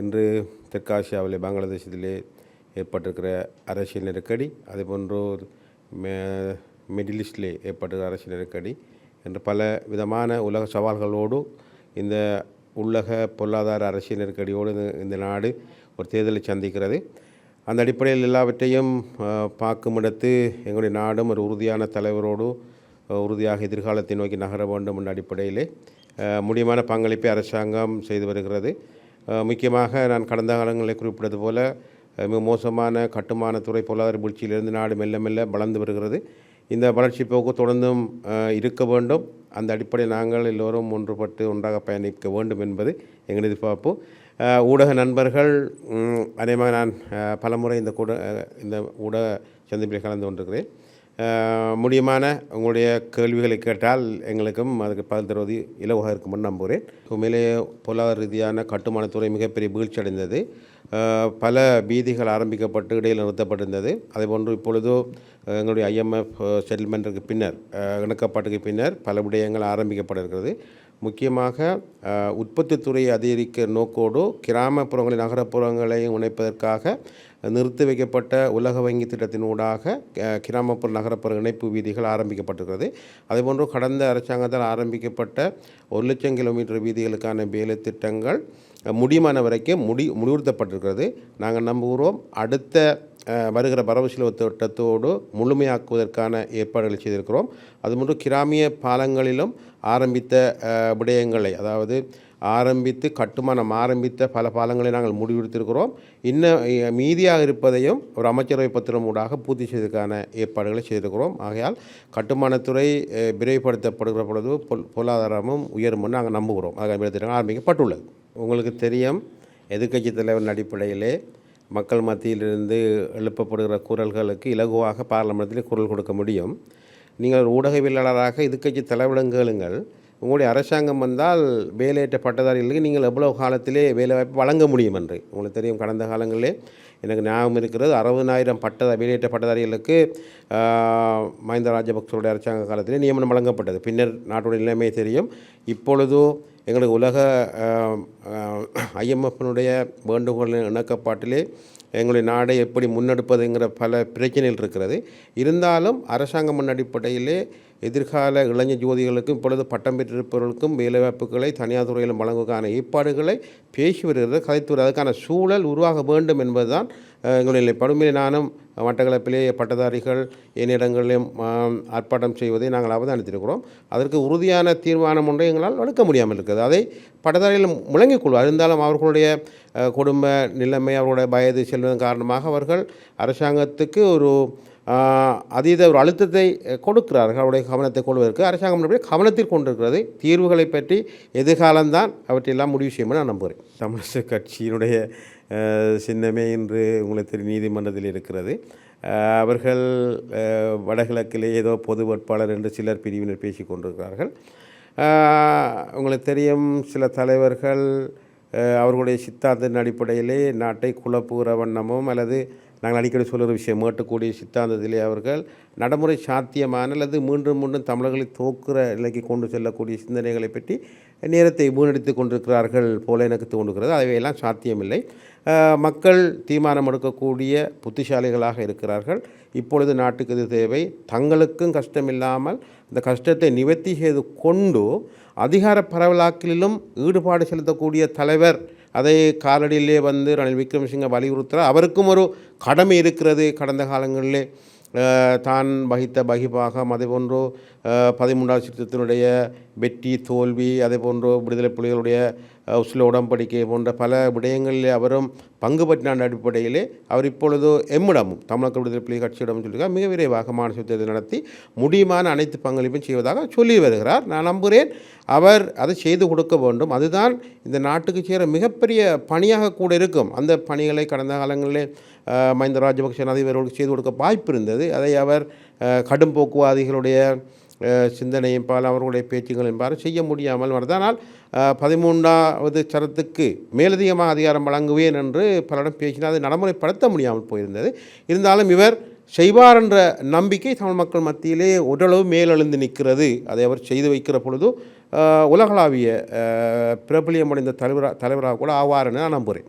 இன்று தெற்காசியாவிலே பங்களாதேஷத்திலே ஏற்பட்டிருக்கிற அரசியல் நெருக்கடி, அதேபோன்று மிடில் ஈஸ்டிலே ஏற்பட்டிருக்கிற அரசியல் நெருக்கடி என்று பல விதமான உலக சவால்களோடு இந்த உலக பொருளாதார அரசியல் நெருக்கடியோடு இந்த நாடு ஒரு தேர்தலை சந்திக்கிறது. அந்த அடிப்படையில் எல்லாவற்றையும் பார்க்கும் இடத்து எங்களுடைய நாடும் ஒரு உறுதியான தலைவரோடு உறுதியாக எதிர்காலத்தை நோக்கி நகர வேண்டும் என்ற அடிப்படையிலே முடியுமான பங்களிப்பை அரசாங்கம் செய்து வருகிறது. முக்கியமாக நான் கடந்த காலங்களில் குறிப்பிட்டது போல மிக மோசமான கட்டுமானத்துறை பொருளாதார வீழ்ச்சியிலிருந்து நாடு மெல்ல மெல்ல வளர்ந்து வருகிறது. இந்த வளர்ச்சி போக்கு தொடர்ந்தும் இருக்க வேண்டும். அந்த அடிப்படையில் நாங்கள் எல்லோரும் ஒன்றுபட்டு ஒன்றாக பயணிக்க வேண்டும் என்பது எங்கள் எதிர்பார்ப்பு. ஊடக நண்பர்கள் அதேமாதிரி நான் பலமுறை இந்த ஊடக சந்திப்பில் கலந்து கொண்டிருக்கிறேன். முடியுமான உங்களுடைய கேள்விகளை கேட்டால் எங்களுக்கும் அதுக்கு பதில் தருவது இலவாக இருக்குமென்னு நம்புகிறேன். உண்மையிலேயே பொருளாதார ரீதியான கட்டுமானத்துறை மிகப்பெரிய வீழ்ச்சி அடைந்தது. பல வீதிகள் ஆரம்பிக்கப்பட்டு இடையில் நிறுத்தப்பட்டிருந்தது. அதேபோன்று இப்பொழுது எங்களுடைய IMF செட்டில்மெண்ட்டுக்கு பின்னர் இணக்கப்பாட்டுக்கு பின்னர் பல விடயங்கள் ஆரம்பிக்கப்பட இருக்கிறது. முக்கியமாக உற்பத்தி துறையை அதிகரிக்க நோக்கோடு கிராமப்புறங்களை நகரப்புறங்களை இணைப்பதற்காக நிறுத்தி வைக்கப்பட்ட உலக வங்கி திட்டத்தினூடாக கிராமப்புற நகரப்புற இணைப்பு வீதிகள் ஆரம்பிக்கப்பட்டிருக்கிறது. அதேபோன்று கடந்த அரசாங்கத்தால் ஆரம்பிக்கப்பட்ட 1,00,000 கிலோமீட்டர் வீதிகளுக்கான வேலை திட்டங்கள் முடியுமான வரைக்கும் முடிவுறுத்தப்பட்டிருக்கிறது. நாங்கள் நம்புகிறோம் அடுத்த வருகிற வரவு செலவு திட்டத்தோடு முழுமையாக்குவதற்கான ஏற்பாடுகளை செய்திருக்கிறோம். அதுபோன்று கிராமிய பாலங்களிலும் ஆரம்பித்த விடயங்களை, அதாவது கட்டுமானம் ஆரம்பித்த பல பாலங்களை நாங்கள் முடிவெடுத்திருக்கிறோம். இன்னும் மீதியாக இருப்பதையும் ஒரு அமைச்சரவை பத்திரம் ஊடாக பூர்த்தி செய்வதற்கான ஏற்பாடுகளை செய்திருக்கிறோம். ஆகையால் கட்டுமானத்துறை விரைவுபடுத்தப்படுகிற பொழுது பொருளாதாரமும் உயரும் நாங்கள் நம்புகிறோம். ஆக திட்டங்கள் ஆரம்பிக்கப்பட்டுள்ளது. உங்களுக்கு தெரியும், எதிர்க்கட்சி தலைவரின் அடிப்படையிலே மக்கள் மத்தியிலிருந்து எழுப்பப்படுகிற குரல்களுக்கு இலகுவாக பார்லமெண்டத்தில் குரல் கொடுக்க முடியும். நீங்கள் ஊடகவியலாளராக எதிர்க்கட்சி தலைவரிடம் கேளுங்கள், உங்களுடைய அரசாங்கம் வந்தால் வேலையற்ற பட்டதாரிகளுக்கு நீங்கள் எவ்வளவு காலத்திலே வேலைவாய்ப்பு வழங்க முடியும் என்று. உங்களுக்கு தெரியும், கடந்த காலங்களிலே எனக்கு ஞாபகம் இருக்கிறது, 60,000 வேலையற்ற பட்டதாரிகளுக்கு மஹிந்த ராஜபக்சவுடைய அரசாங்க காலத்திலே நியமனம் வழங்கப்பட்டது. பின்னர் நாட்டுடைய நிலைமை தெரியும். இப்பொழுது எங்களுக்கு உலக IMFனுடைய வேண்டுகோளின் இணக்கப்பாட்டிலே எங்களுடைய நாடை எப்படி முன்னெடுப்பதுங்கிற பல பிரச்சனைகள் இருக்கிறது. இருந்தாலும் அரசாங்கம் அடிப்படையிலே எதிர்கால இளைஞர் ஜோதிகளுக்கும் இப்பொழுது பட்டம் பெற்றிருப்பவர்களுக்கும் வேலைவாய்ப்புகளை தனியார் துறையிலும் வழங்குவதற்கான ஏற்பாடுகளை பேசி வருகிறது, கதைத்து வருகிறது. அதுக்கான சூழல் உருவாக வேண்டும் என்பதுதான் எங்களுடைய நிலை. படுமையிலே நானும் மட்டக்களப்பிலே பட்டதாரிகள் இடங்களிலும் ஆர்ப்பாட்டம் செய்வதை நாங்கள் அவதானித்திருக்கிறோம். அதற்கு உறுதியான தீர்மானம் ஒன்றை எங்களால் எடுக்க முடியாமல் இருக்கிறது. அதை பட்டதாரிகள் முழங்கிக் கொள்வார். இருந்தாலும் அவர்களுடைய குடும்ப நிலைமை, அவர்களுடைய வயது செல்வதன் காரணமாக அவர்கள் அரசாங்கத்துக்கு ஒரு அதீத ஒரு அழுத்தத்தை கொடுக்கிறார்கள். அவருடைய கவனத்தை கொள்வதற்கு அரசாங்கம் கவனத்தில் கொண்டிருக்கிறது. தீர்வுகளை பற்றி எதிர்காலம்தான் அவற்றையெல்லாம் முடிவு செய்யும்னு நான் நம்புகிறேன். தமிழக கட்சியினுடைய சின்னமே இன்று உங்களுக்கு நீதிமன்றத்தில் இருக்கிறது. அவர்கள் வடகிழக்கிலே ஏதோ பொது வேட்பாளர் என்று சிலர் பிரிவினர் பேசி கொண்டிருக்கிறார்கள். உங்களுக்கு தெரியும், சில தலைவர்கள் அவர்களுடைய சித்தாந்தத்தின் அடிப்படையிலே நாட்டை குழப்புகிற வண்ணமும் அல்லது நாங்கள் அடிக்கடி சொல்கிற விஷயம் மேட்டுக்கூடிய சித்தாந்தத்திலே அவர்கள் நடைமுறை சாத்தியமான அல்லது மீண்டும் தமிழர்களை தோக்குற நிலைக்கு கொண்டு செல்லக்கூடிய சிந்தனைகளை பற்றி நேரத்தை வீணடித்து கொண்டிருக்கிறார்கள் போல எனக்கு தோன்றுகிறது. அவையெல்லாம் சாத்தியமில்லை. மக்கள் தீர்மானம் எடுக்கக்கூடிய புத்திசாலிகளாக இருக்கிறார்கள். இப்பொழுது நாட்டுக்கு இது தேவை. தங்களுக்கும் கஷ்டமில்லாமல் இந்த கஷ்டத்தை நிவர்த்தி செய்து கொண்டு அதிகார பரவலாக்கலிலும் ஈடுபாடு செலுத்தக்கூடிய தலைவர், அதை காலடியிலே வந்து ரணில் விக்ரமசிங்க வலியுறுத்துகிறார். அவருக்கும் ஒரு கடமை இருக்கிறது. கடந்த காலங்களிலே தான் வகித்த பகிபாகம், அதே போன்று 13ஆம் திருத்தத்தினுடைய வெற்றி தோல்வி, அதே போன்று விடுதலை புலிகளுடைய உஸ்லோ உடன்படிக்கை போன்ற பல விடயங்களில் அவரும் பங்கு பற்றின அடிப்படையிலே அவர் இப்பொழுது எம்மிடமும் தமிழக விடுதலை புலி கட்சியிடம் சொல்லியிருக்கார், மிக விரைவாக மாநில தேர்தல் நடத்தி முடியுமான அனைத்து பங்களிப்பும் செய்வதாக சொல்லி வருகிறார். நான் நம்புகிறேன் அவர் அதை செய்து கொடுக்க வேண்டும். அதுதான் இந்த நாட்டுக்கு சேர மிகப்பெரிய பணியாக கூட இருக்கும். அந்த பணிகளை கடந்த காலங்களிலே மஹிந்த ராஜபக்ச அதிபர்களுக்கு செய்து கொடுக்க வாய்ப்பு இருந்தது. அதை அவர் கடும் போக்குவாதிகளுடைய சிந்தனையும் பால் அவர்களுடைய பேச்சுகளின் பால் செய்ய முடியாமல் வருதனால் 13வது சரத்துக்கு மேலதிகமாக அதிகாரம் வழங்குவேன் என்று பலரிடம் பேசினால் அதை நடைமுறைப்படுத்த முடியாமல் போயிருந்தது. இருந்தாலும் இவர் செய்வார் என்ற நம்பிக்கை தமிழ் மக்கள் மத்தியிலே ஓரளவு மேலெழுந்து நிற்கிறது. அதை அவர் செய்து வைக்கிற பொழுது உலகளாவிய பிரபலியமடைந்த தலைவராக கூட ஆவார் என நான் நம்புகிறேன்.